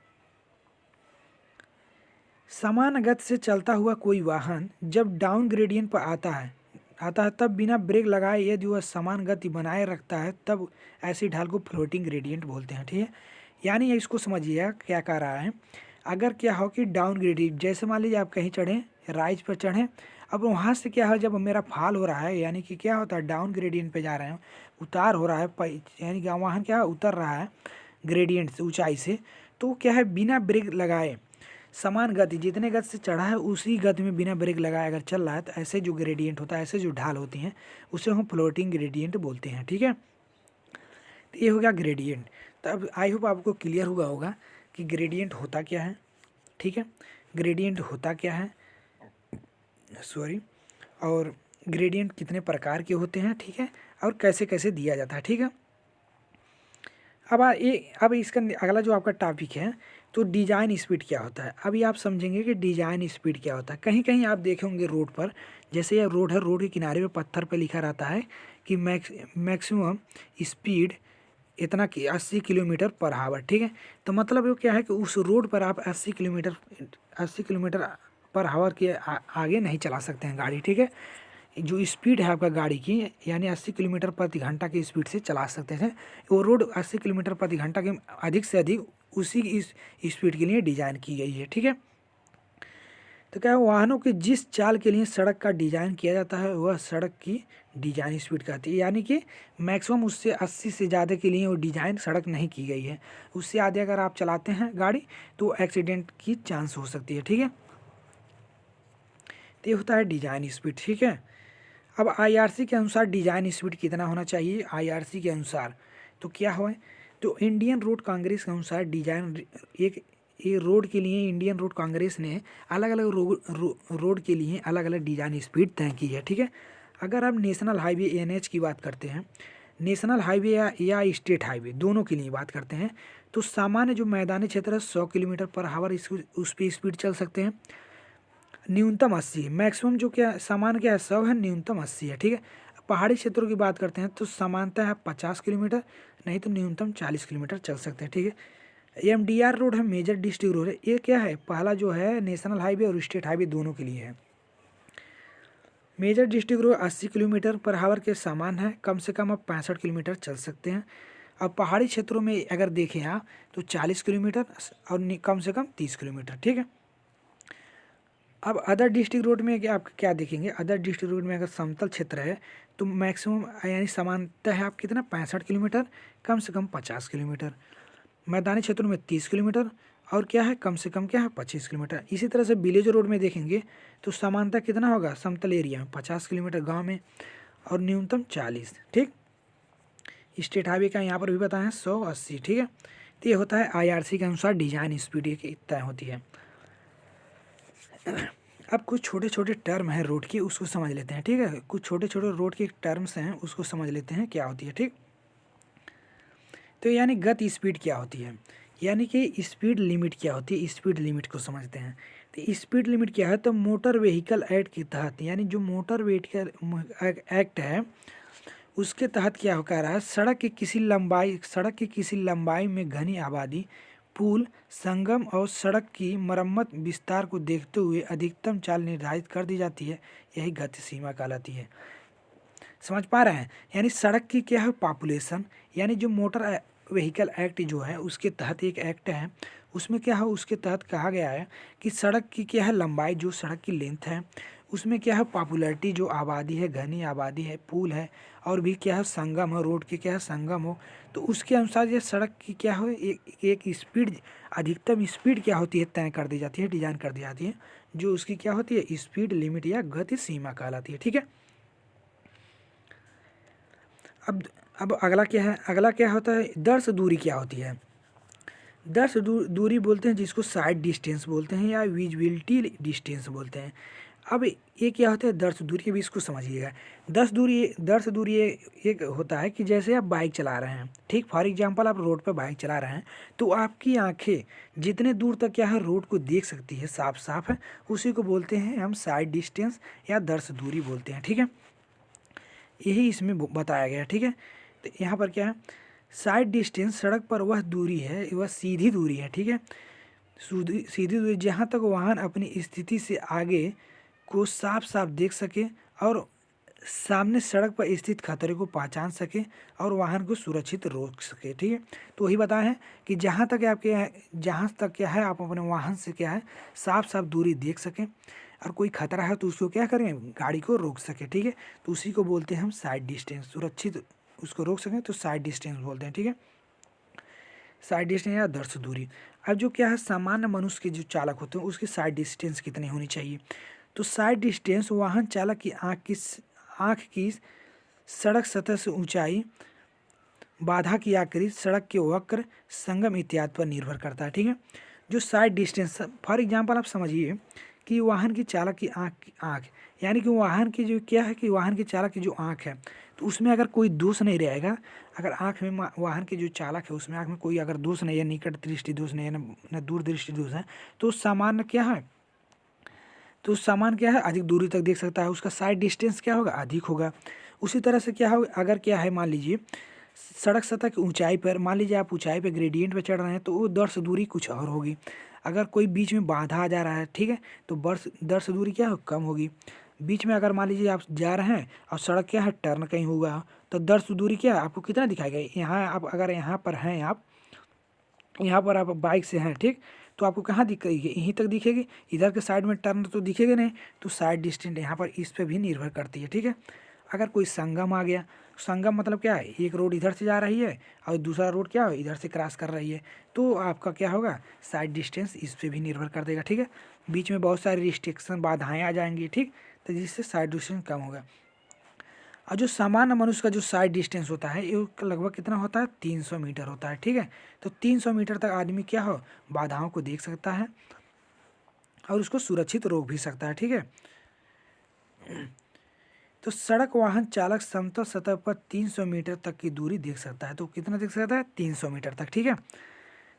समान गति से चलता हुआ कोई वाहन जब डाउन ग्रेडियंट पर आता है तब बिना ब्रेक लगाए यदि वह समान गति बनाए रखता है तब ऐसी ढाल को फ्लोटिंग ग्रेडियंट बोलते हैं, ठीक है। यानी इसको समझिए क्या कह रहा है। अगर क्या हो कि डाउन ग्रेडियंट, जैसे मान लीजिए आप कहीं चढ़ें, राइज पर चढ़ें, अब वहाँ से क्या है जब मेरा फॉल हो रहा है, यानी कि क्या होता है डाउन ग्रेडियंट पे जा रहे हैं, उतार हो रहा है, यानी कि वाहन क्या उतर रहा है ग्रेडियंट से, ऊंचाई से, तो क्या है बिना ब्रेक लगाए समान गति, जितने गति से चढ़ा है उसी गति में बिना ब्रेक लगाए अगर चल रहा है तो ऐसे जो ग्रेडियंट होता है, ऐसे जो ढाल होती हैं उसे हम फ्लोटिंग ग्रेडियंट बोलते हैं, ठीक है। तो ये हो गया ग्रेडियंट। तो अब आई होप आपको क्लियर हुआ होगा कि ग्रेडियंट होता क्या है, ठीक है, ग्रेडियंट होता क्या है, सॉरी, और ग्रेडियंट कितने प्रकार के होते हैं, ठीक है, और कैसे कैसे दिया जाता है, ठीक है। अब इसका अगला जो आपका टॉपिक है तो डिजाइन स्पीड क्या होता है। अभी आप समझेंगे कि डिजाइन स्पीड क्या होता है। कहीं कहीं आप देखे होंगे रोड पर, जैसे ये रोड है, रोड के किनारे पे पत्थर पे लिखा रहता है कि मैक्सिमम स्पीड इतना कि 80 किलोमीटर पर आवर, ठीक है। तो मतलब वो क्या है कि उस रोड पर आप 80 किलोमीटर पर आवर के आगे नहीं चला सकते हैं गाड़ी, ठीक है। जो स्पीड है आपका गाड़ी की, यानी 80 किलोमीटर प्रति घंटा की स्पीड से चला सकते थे। वो रोड 80 किलोमीटर प्रति घंटा के अधिक से अधिक उसी इस स्पीड के लिए डिज़ाइन की गई है, ठीक है। तो क्या है वाहनों के जिस चाल के लिए सड़क का डिज़ाइन किया जाता है वह सड़क की डिज़ाइन स्पीड कहती है। यानी कि मैक्सिमम उससे 80 से ज़्यादा के लिए वो डिज़ाइन सड़क नहीं की गई है, उससे आगे अगर आप चलाते हैं गाड़ी तो एक्सीडेंट की चांस हो सकती है, ठीक है। तो ये होता है डिज़ाइन स्पीड, ठीक है। अब आईआरसी के अनुसार डिज़ाइन स्पीड कितना होना चाहिए, आईआरसी के अनुसार तो क्या हो, तो इंडियन रोड कांग्रेस के अनुसार डिज़ाइन ये रोड के लिए इंडियन रोड कांग्रेस ने अलग अलग रोड के लिए अलग अलग डिज़ाइन स्पीड तय की है, ठीक है। अगर आप नेशनल हाईवे एनएच की बात करते हैं, नेशनल हाईवे या स्टेट हाईवे दोनों के लिए बात करते हैं, तो सामान्य जो मैदानी क्षेत्र है 100 किलोमीटर पर आवर उस पर स्पीड चल सकते हैं। न्यूनतम 80 है, मैक्सिमम जो क्या सामान क्या है 100 है, न्यूनतम 80 है, ठीक है। पहाड़ी क्षेत्रों की बात करते हैं तो सामान्यतः है 50 किलोमीटर, नहीं तो न्यूनतम 40 किलोमीटर चल सकते हैं, ठीक है। एमडीआर रोड है, मेजर डिस्ट्रिक्ट रोड है, ये क्या है पहला जो है नेशनल हाईवे और स्टेट हाईवे दोनों के लिए है। मेजर डिस्ट्रिक्ट रोड 80 किलोमीटर पर हावर के समान है, कम से कम आप 65 किलोमीटर चल सकते हैं। अब पहाड़ी क्षेत्रों में अगर देखें आप तो 40 किलोमीटर और कम से कम 30 किलोमीटर, ठीक है। अब अदर डिस्ट्रिक्ट रोड में आप क्या देखेंगे, अदर डिस्ट्रिक्ट रोड में अगर समतल क्षेत्र है तो मैक्सिमम यानी सामान्यतः है आप कितना 65 किलोमीटर, कम से कम 50 किलोमीटर। मैदानी क्षेत्रों में 30 किलोमीटर और क्या है कम से कम क्या है 25 किलोमीटर। इसी तरह से विलेज रोड में देखेंगे तो समानता कितना होगा, समतल एरिया में 50 किलोमीटर, गांव में और न्यूनतम 40, ठीक। स्टेट हाईवे का यहाँ पर भी बताएं 180, ठीक है। तो ये होता है IRC के अनुसार डिजाइन स्पीड ये तय होती है। अब कुछ छोटे छोटे टर्म है रोड की, उसको समझ लेते हैं, ठीक है। कुछ छोटे छोटे रोड के टर्म्स हैं, उसको समझ लेते हैं क्या होती है, ठीक। तो यानी गति स्पीड क्या होती है, यानी कि स्पीड लिमिट क्या होती है, स्पीड लिमिट को समझते हैं। तो स्पीड लिमिट क्या है, तो मोटर व्हीकल एक्ट के तहत, यानी जो मोटर व्हीकल एक्ट है उसके तहत क्या हो कह रहा है, सड़क की किसी लंबाई में घनी आबादी, पुल, संगम और सड़क की मरम्मत विस्तार को देखते हुए अधिकतम चाल निर्धारित कर दी जाती है, यही गति सीमा कहलाती है। समझ पा रहे हैं, यानी सड़क की क्या है पॉपुलेशन, यानी जो मोटर व्हीकल एक्ट जो है उसके तहत एक एक्ट है, उसमें क्या है उसके तहत कहा गया है कि सड़क की क्या है लंबाई, जो सड़क की लेंथ है, उसमें क्या है पॉपुलैरिटी, जो आबादी है घनी आबादी है, पुल है और भी क्या है संगम हो, रोड के क्या है संगम हो, तो उसके अनुसार ये सड़क की क्या हो एक स्पीड, अधिकतम स्पीड क्या होती है तय कर दी जाती है, डिजाइन कर दी जाती है, जो उसकी क्या होती है स्पीड लिमिट या गति सीमा कहलाती है, ठीक है। अब अगला क्या है, अगला क्या होता है दर्श दूरी क्या होती है। दर्श दूरी बोलते हैं जिसको साइड डिस्टेंस बोलते हैं या विजिबिलिटी डिस्टेंस बोलते हैं। अब ये क्या होता है दर्श दूरी, के भी इसको समझिएगा। दर्श दूरी एक होता है कि जैसे आप बाइक चला रहे हैं, ठीक, फॉर एग्जांपल आप रोड पर बाइक चला रहे हैं तो आपकी आंखें जितने दूर तक क्या है रोड को देख सकती है, साफ साफ है, उसी को बोलते हैं हम साइड डिस्टेंस या दर्श दूरी बोलते हैं, ठीक है। यही इसमें बताया गया, ठीक है। तो यहाँ पर क्या है, साइड डिस्टेंस सड़क पर वह दूरी है, वह सीधी दूरी है, ठीक है। सीधी दूरी जहाँ तक वाहन अपनी स्थिति से आगे को साफ साफ देख सके और सामने सड़क पर स्थित खतरे को पहचान सके और वाहन को सुरक्षित रोक सके, ठीक है। तो वही बताया है कि जहाँ तक क्या है आप अपने वाहन से क्या है साफ साफ दूरी देख सकें और कोई खतरा है तो उसको क्या करें गाड़ी को रोक सके, ठीक है। तो उसी को बोलते हैं हम साइड डिस्टेंस, सुरक्षित उसको रोक सकें तो साइड डिस्टेंस बोलते हैं, ठीक है। साइड डिस्टेंस या दर्श दूरी। अब जो क्या है सामान्य मनुष्य के जो चालक होते हैं उसकी साइड डिस्टेंस कितनी होनी चाहिए, तो साइड डिस्टेंस वाहन चालक की आँख की सड़क सतह से ऊंचाई, बाधा की आकृति, सड़क के वक्र, संगम इत्यादि पर निर्भर करता है, ठीक है। जो साइड डिस्टेंस फॉर एग्जांपल आप समझिए कि वाहन की चालक की आँख यानी कि वाहन की जो क्या है कि वाहन के चालक की जो आँख है तो उसमें अगर कोई दोष नहीं रहेगा, अगर आँख में वाहन के जो चालक है उसमें आँख में कोई अगर दोष नहीं है, निकट दृष्टि दोष नहीं है न दूर दृष्टि दोष है, तो सामान्य क्या है, तो सामान क्या है अधिक दूरी तक देख सकता है, उसका साइड डिस्टेंस क्या होगा अधिक होगा। उसी तरह से क्या होगा, अगर क्या है मान लीजिए सड़क सतह की ऊंचाई पर, मान लीजिए आप ऊंचाई पर ग्रेडियंट पर चढ़ रहे हैं तो वो दर्श दूरी कुछ और होगी। अगर कोई बीच में बाधा आ जा रहा है, ठीक है, तो दर्श दूरी क्या हो कम होगी। बीच में अगर मान लीजिए आप जा रहे हैं और सड़क क्या है टर्न कहीं हुआ तो दर्श दूरी क्या है आपको कितना दिखाएगा, यहाँ आप अगर यहाँ पर हैं आप यहाँ पर आप बाइक से हैं, ठीक, तो आपको कहाँ दिखेगी, यहीं तक दिखेगी, इधर के साइड में टर्न तो दिखेगा नहीं। तो साइड डिस्टेंस यहाँ पर इस पे भी निर्भर करती है, ठीक है। अगर कोई संगम आ गया, संगम मतलब क्या है एक रोड इधर से जा रही है और दूसरा रोड क्या है इधर से क्रॉस कर रही है, तो आपका क्या होगा साइड डिस्टेंस इस पर भी निर्भर कर देगा, ठीक है। बीच में बहुत सारी रिस्ट्रिक्शन बाधाएँ आ जाएंगी, ठीक, तो जिससे साइड डिस्टेंस कम होगा। और जो सामान्य मनुष्य का जो साइड डिस्टेंस होता है ये लगभग कितना होता है 300 मीटर होता है, ठीक है। तो 300 मीटर तक आदमी क्या हो बाधाओं को देख सकता है और उसको सुरक्षित रोक भी सकता है, ठीक है। तो सड़क वाहन चालक समतल सतह पर 300 मीटर तक की दूरी देख सकता है, तो कितना देख सकता है 300 मीटर तक, ठीक है।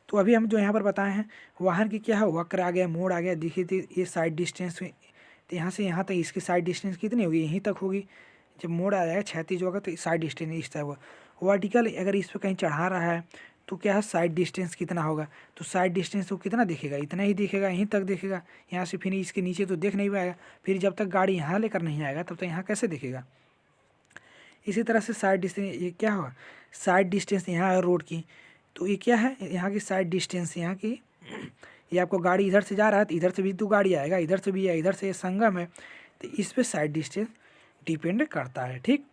तो अभी हम जो यहाँ पर बताए हैं वाहन की क्या है वक्र आ गया, मोड़ आ गया, देखिए तो ये साइड डिस्टेंस, तो यहाँ से यहाँ तक इसकी साइड डिस्टेंस कितनी होगी यहीं तक होगी। जब मोड़ आ जाएगा क्षैतिज होगा तो साइड डिस्टेंस इस तरह होगा। वर्टिकल अगर इस पर कहीं चढ़ा रहा है तो क्या है साइड डिस्टेंस कितना होगा, तो साइड डिस्टेंस वो कितना दिखेगा, इतना ही दिखेगा, यहीं तक दिखेगा, यहाँ से फिर इसके नीचे तो देख नहीं पाएगा, फिर जब तक गाड़ी यहाँ लेकर नहीं आएगा तब तक यहाँ कैसे दिखेगा। इसी तरह से साइड डिस्टेंस ये क्या होगा, साइड डिस्टेंस यहाँ है रोड की, तो ये क्या है यहाँ की साइड डिस्टेंस यहाँ की, ये आपको गाड़ी इधर से जा रहा है तो इधर से भी तो गाड़ी आएगा, इधर से भी है, इधर से संगम है, तो इस पे साइड डिस्टेंस डिपेंड करता है। ठीक,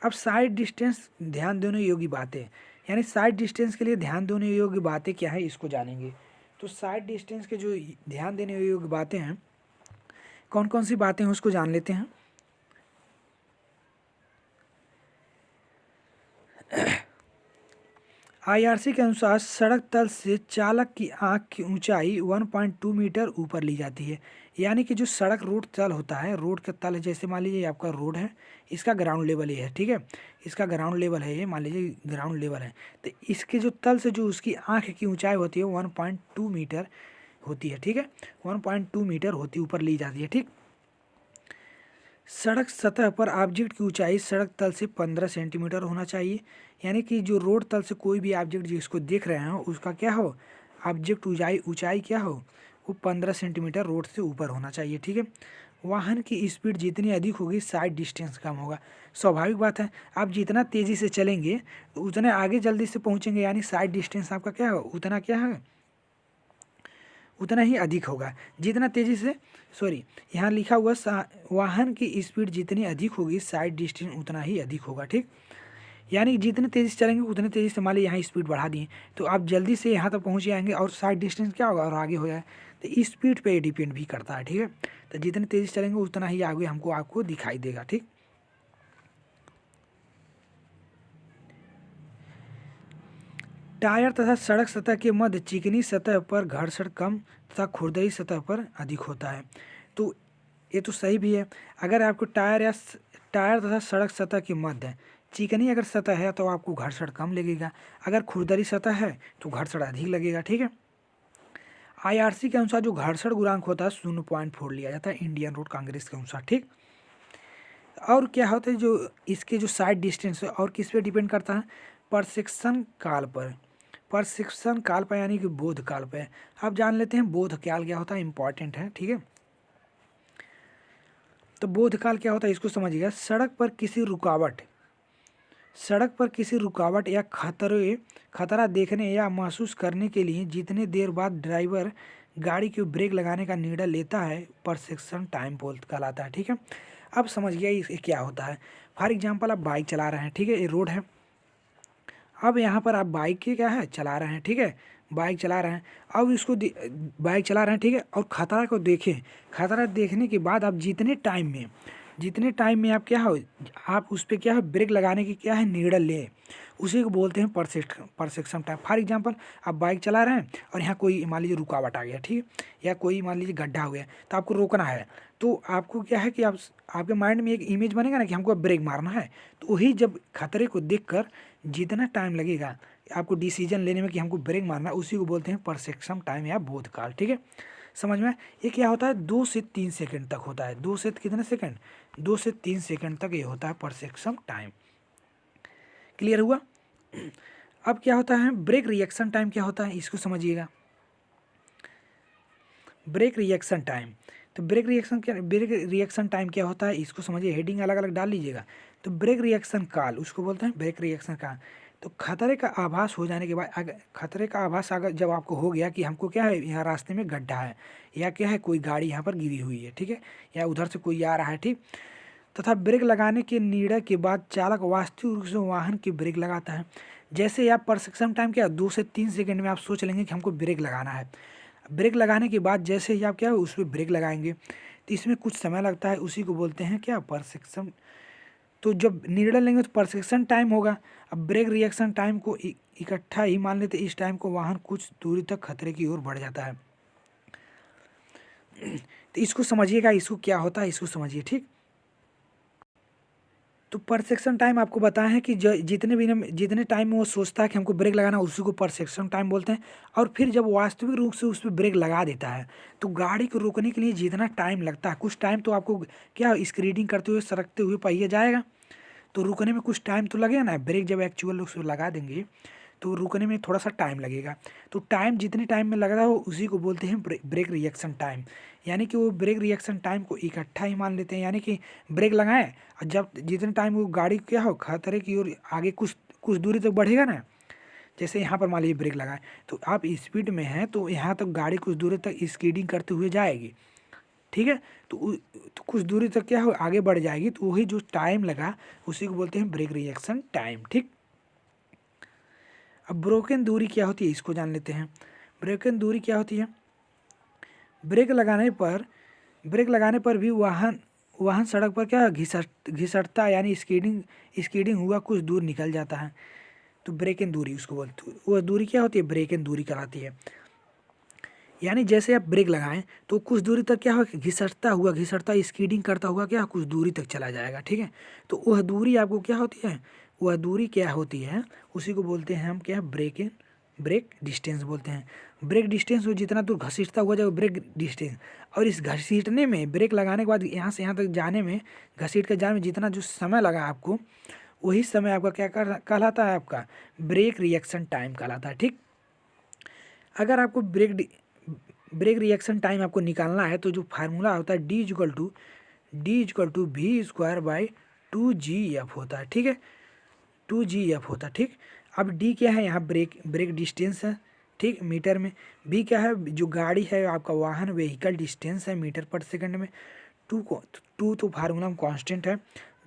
अब साइड डिस्टेंस ध्यान देने योग्य बातें, यानी साइड डिस्टेंस के लिए ध्यान देने योग्य बातें क्या है इसको जानेंगे। तो साइड डिस्टेंस के जो ध्यान देने योग्य बातें हैं, कौन कौन सी बातें हैं उसको जान लेते हैं। आईआरसी के अनुसार सड़क तल से चालक की आंख की ऊंचाई 1.2 मीटर ऊपर ली जाती है, यानी कि जो सड़क रोड तल होता है, रोड का तल जैसे मान लीजिए आपका रोड है, इसका ग्राउंड लेवल ये है, ठीक है, इसका ग्राउंड लेवल है ये, मान लीजिए ग्राउंड लेवल है, तो इसके जो तल से जो उसकी आंख की ऊंचाई होती है 1.2 मीटर होती है, ठीक है, 1.2 मीटर होती ऊपर ली जाती है। ठीक, सड़क सतह पर ऑब्जेक्ट की ऊंचाई सड़क तल से 15 सेंटीमीटर होना चाहिए, यानी कि जो रोड तल से कोई भी ऑब्जेक्ट जिसको देख रहे हो उसका क्या हो, ऑब्जेक्ट ऊंचाई ऊंचाई क्या हो, वो 15 सेंटीमीटर रोड से ऊपर होना चाहिए। ठीक है, वाहन की स्पीड जितनी अधिक होगी साइड डिस्टेंस कम होगा, स्वाभाविक बात है, आप जितना तेज़ी से चलेंगे उतने आगे जल्दी से पहुँचेंगे, यानी साइड डिस्टेंस आपका क्या हो उतना क्या है उतना ही अधिक होगा, जितना तेज़ी से यहाँ लिखा हुआ वाहन की स्पीड जितनी अधिक होगी साइड डिस्टेंस उतना ही अधिक होगा। ठीक, यानी जितने तेज़ी से चलेंगे उतने तेज़ी से, मान लीजिए यहाँ स्पीड बढ़ा दिए तो आप जल्दी से यहाँ तक पहुँच जाएंगे और साइड डिस्टेंस क्या होगा और आगे हो जाए, तो स्पीड पे डिपेंड भी करता है। ठीक है, तो जितने तेज़ी से चलेंगे उतना ही आगे हमको आपको दिखाई देगा। ठीक, टायर तथा सड़क सतह के मध्य चिकनी सतह पर घर्षण कम तथा खुरदरी सतह पर अधिक होता है, तो ये तो सही भी है। अगर आपको टायर तथा सड़क सतह के मध्य चिकनी अगर सतह है तो आपको घर्षण कम लगेगा, अगर खुरदरी सतह है तो घर्षण अधिक लगेगा। ठीक है, आईआरसी के अनुसार जो घर्षण गुणांक होता है 0.4 लिया जाता है इंडियन रोड कांग्रेस के अनुसार। ठीक, और क्या होता है जो इसके जो साइड डिस्टेंस है और किस पे डिपेंड करता है, प्रशिक्षण काल पर, प्रशिक्षण काल पर यानी कि बोध काल पर। आप जान लेते हैं बोध काल क्या होता है, इंपॉर्टेंट है। ठीक है, तो बोध काल क्या होता है इसको समझिएगा। सड़क पर किसी रुकावट या खतरा देखने या महसूस करने के लिए जितने देर बाद ड्राइवर गाड़ी को ब्रेक लगाने का निर्णय लेता है प्रशिक्षण टाइम बोल कहलाता है। ठीक है, अब समझ गया ये क्या होता है। फॉर एग्जांपल आप बाइक चला रहे हैं, ठीक है, ये रोड है, अब यहाँ पर आप बाइक के क्या है चला रहे हैं, ठीक है, बाइक चला रहे हैं, अब इसको बाइक चला रहे हैं, ठीक है, और खतरा को देखें, खतरा देखने के बाद आप जितने टाइम में आप क्या हो आप उस पर क्या है ब्रेक लगाने की क्या है निर्णय लें, उसी को बोलते हैं प्रशिक्षण टाइम। फॉर एग्जांपल आप बाइक चला रहे हैं और यहाँ कोई मान लीजिए रुकावट आ गया, ठीक है, या कोई मान लीजिए गड्ढा हो गया तो आपको रोकना है, तो आपको क्या है कि आपके माइंड में एक इमेज बनेगा ना कि हमको ब्रेक मारना है, तो वही जब खतरे को देखकर जितना टाइम लगेगा आपको डिसीजन लेने में कि हमको ब्रेक मारना, उसी को बोलते हैं प्रशिक्षण टाइम या बोधकाल। ठीक है, समझ में। ये क्या होता है 2 से 3 सेकंड तक होता है, 2 से कितने सेकंड, 2 से 3 सेकंड तक ये होता है प्रशिक्षण टाइम। क्लियर हुआ। अब क्या होता है ब्रेक रिएक्शन टाइम, क्या होता है इसको समझिएगा। ब्रेक रिएक्शन टाइम, तो ब्रेक रिएक्शन टाइम क्या होता है इसको समझिए, हेडिंग अलग अलग डाल लीजिएगा। तो ब्रेक रिएक्शन काल उसको बोलते हैं ब्रेक रिएक्शन काल। तो खतरे का आभास हो जाने के बाद, अगर खतरे का आभास अगर जब आपको हो गया कि हमको क्या है यहाँ रास्ते में गड्ढा है या क्या है कोई गाड़ी यहाँ पर गिरी हुई है, ठीक है, या उधर से कोई आ रहा है, ठीक, तथा ब्रेक लगाने के निर्णय के बाद चालक वास्तविक रूप से वाहन की ब्रेक लगाता है। जैसे आप प्रशिक्षण टाइम क्या 2 से 3 सेकंड में आप सोच लेंगे कि हमको ब्रेक लगाना है, ब्रेक लगाने के बाद जैसे ही आप क्या उस पर ब्रेक लगाएंगे तो इसमें कुछ समय लगता है, उसी को बोलते हैं क्या प्रशिक्षण। तो जब निर्णय लेंगे तो प्रशिक्षण टाइम होगा। अब ब्रेक रिएक्शन टाइम को इकट्ठा ही मान लेते, इस टाइम को वाहन कुछ दूरी तक खतरे की ओर बढ़ जाता है। तो इसको समझिएगा, इसको क्या होता है इसको समझिए, ठीक। तो पर सेक्शन टाइम आपको बताया है कि जितने टाइम में वो सोचता है कि हमको ब्रेक लगाना, उसी को पर सेक्शन टाइम बोलते हैं। और फिर जब वास्तविक रूप से उस पर ब्रेक लगा देता है तो गाड़ी को रोकने के लिए जितना टाइम लगता है, कुछ टाइम तो आपको क्या स्क्रीडिंग करते हुए सरकते हुए पहिए जाएगा, तो रुकने में कुछ टाइम तो लगेगा ना। ब्रेक जब एक्चुअल रूप से लगा देंगे तो रुकने में थोड़ा सा टाइम लगेगा। तो टाइम जितने टाइम में लग रहा हो उसी को बोलते हैं ब्रेक रिएक्शन टाइम। यानी कि वो ब्रेक रिएक्शन टाइम को इकट्ठा ही मान लेते हैं। यानी कि ब्रेक लगाएं और जब जितने टाइम वो गाड़ी क्या हो खतरे की ओर आगे कुछ कुछ दूरी तक बढ़ेगा ना, जैसे यहाँ पर मान लीजिए ब्रेक लगाएं तो आप स्पीड में हैं तो यहाँ तक गाड़ी कुछ दूरी तक स्कीडिंग करते हुए जाएगी, ठीक है। तो कुछ दूरी तक क्या हो आगे बढ़ जाएगी, तो वही जो टाइम लगा उसी को बोलते हैं ब्रेक रिएक्शन टाइम, ठीक। अब ब्रोकन दूरी क्या होती है इसको जान लेते हैं। ब्रोकन दूरी क्या होती है, ब्रेक लगाने पर भी वाहन सड़क पर क्या घिसटता यानी स्कीडिंग हुआ कुछ दूर निकल जाता है, तो ब्रेकन दूरी उसको बोलते हैं। वह दूरी क्या होती है, ब्रेकन दूरी कहलाती है। यानी जैसे आप ब्रेक लगाएं तो कुछ दूरी तक क्या हो घिसटता स्कीडिंग करता हुआ क्या कुछ दूरी तक चला जाएगा, ठीक है। तो वह दूरी आपको क्या होती है, वह दूरी क्या होती है उसी को बोलते हैं हम क्या, ब्रेक डिस्टेंस बोलते हैं। ब्रेक डिस्टेंस वो जितना दूर घसीटता हुआ जाएगा ब्रेक डिस्टेंस। और इस घसीटने में ब्रेक लगाने के बाद यहाँ से यहाँ तक जाने में, घसीट कर जाने में जितना जो समय लगा आपको, वही समय आपका क्या कहलाता है, आपका ब्रेक रिएक्शन टाइम कहलाता है, ठीक। अगर आपको ब्रेक रिएक्शन टाइम आपको निकालना है तो जो फार्मूला होता है D=V² बाई 2GF होता है, ठीक है। 2GF होता है, ठीक। अब D क्या है, यहाँ ब्रेक डिस्टेंस है, ठीक, मीटर में। B क्या है, जो गाड़ी है आपका वाहन व्हीकल डिस्टेंस है मीटर पर सेकंड में। टू तो फार्मूला में कांस्टेंट है।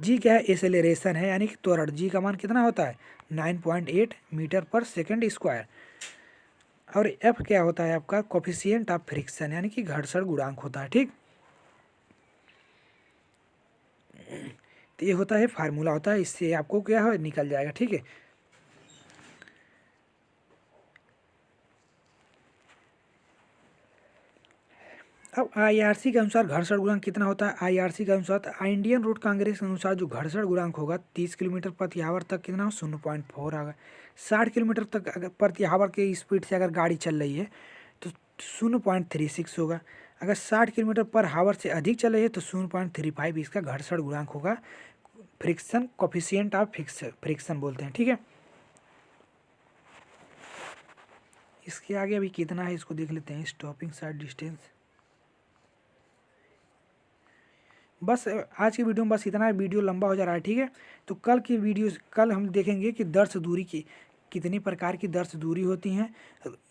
G क्या है, एसेलरेशन है यानी कि त्वरण। G का मान कितना होता है 9.8 मीटर पर सेकंड स्क्वायर। और F क्या होता है आपका, कोफिशिएंट ऑफ फ्रिक्शन यानी कि घर्षण गुणांक होता है, ठीक। तो ये होता है फार्मूला होता है, इससे आपको क्या है निकल जाएगा, ठीक है। अब IRC के अनुसार घर्षण गुणांक कितना होता है, IRC के अनुसार इंडियन रोड कांग्रेस के अनुसार जो घर्षण गुणांक होगा 30 किलोमीटर प्रति आवर तक कितना हो 0.4 होगा। 60 किलोमीटर तक अगर प्रति आवर के स्पीड से अगर गाड़ी चल रही है तो 0.36 होगा। अगर 60 किलोमीटर पर आवर से अधिक चल रही है तो 0.35 इसका घर्षण गुणांक होगा। फ्रिक्शन कोफिशिएंट ऑफ फ्रिक्शन बोलते हैं, ठीक है। इसके आगे अभी कितना है इसको देख लेते हैं। स्टॉपिंग साइड डिस्टेंस, बस आज की वीडियो में बस इतना है। वीडियो लंबा हो जा रहा है, ठीक है। तो कल हम देखेंगे कि दर्श दूरी की कितनी प्रकार की दर्श दूरी होती हैं,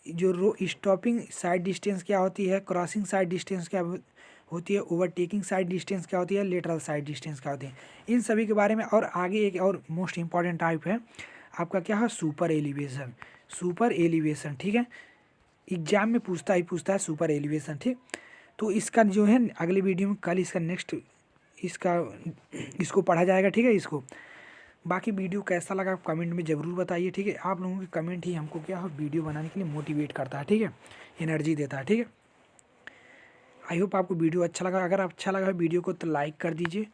जो स्टॉपिंग साइड डिस्टेंस क्या होती है, क्रॉसिंग साइड डिस्टेंस क्या होती है, ओवरटेकिंग साइड डिस्टेंस क्या होती है, लेटरल साइड डिस्टेंस क्या होती है, इन सभी के बारे में। और आगे एक और मोस्ट इंपॉर्टेंट टाइप है आपका क्या है, सुपर एलिवेशन, ठीक है। एग्जाम में पूछता है सुपर एलिवेशन, ठीक। तो इसका जो है अगली वीडियो में कल इसको पढ़ा जाएगा, ठीक है। इसको बाकी वीडियो कैसा लगा कमेंट में ज़रूर बताइए, ठीक है। आप लोगों के कमेंट ही हमको क्या है वीडियो बनाने के लिए मोटिवेट करता है, ठीक है, एनर्जी देता है, ठीक है। आई होप आपको वीडियो अच्छा लगा। अगर अच्छा लगा वीडियो को तो लाइक कर दीजिए।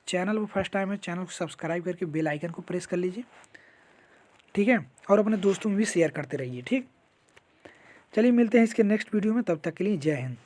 चैनल पर फर्स्ट टाइम है, चैनल को सब्सक्राइब करके बेल आइकन को प्रेस कर लीजिए, ठीक है। और अपने दोस्तों में भी शेयर करते रहिए, ठीक। चलिए मिलते हैं इसके नेक्स्ट वीडियो में, तब तक के लिए जय हिंद।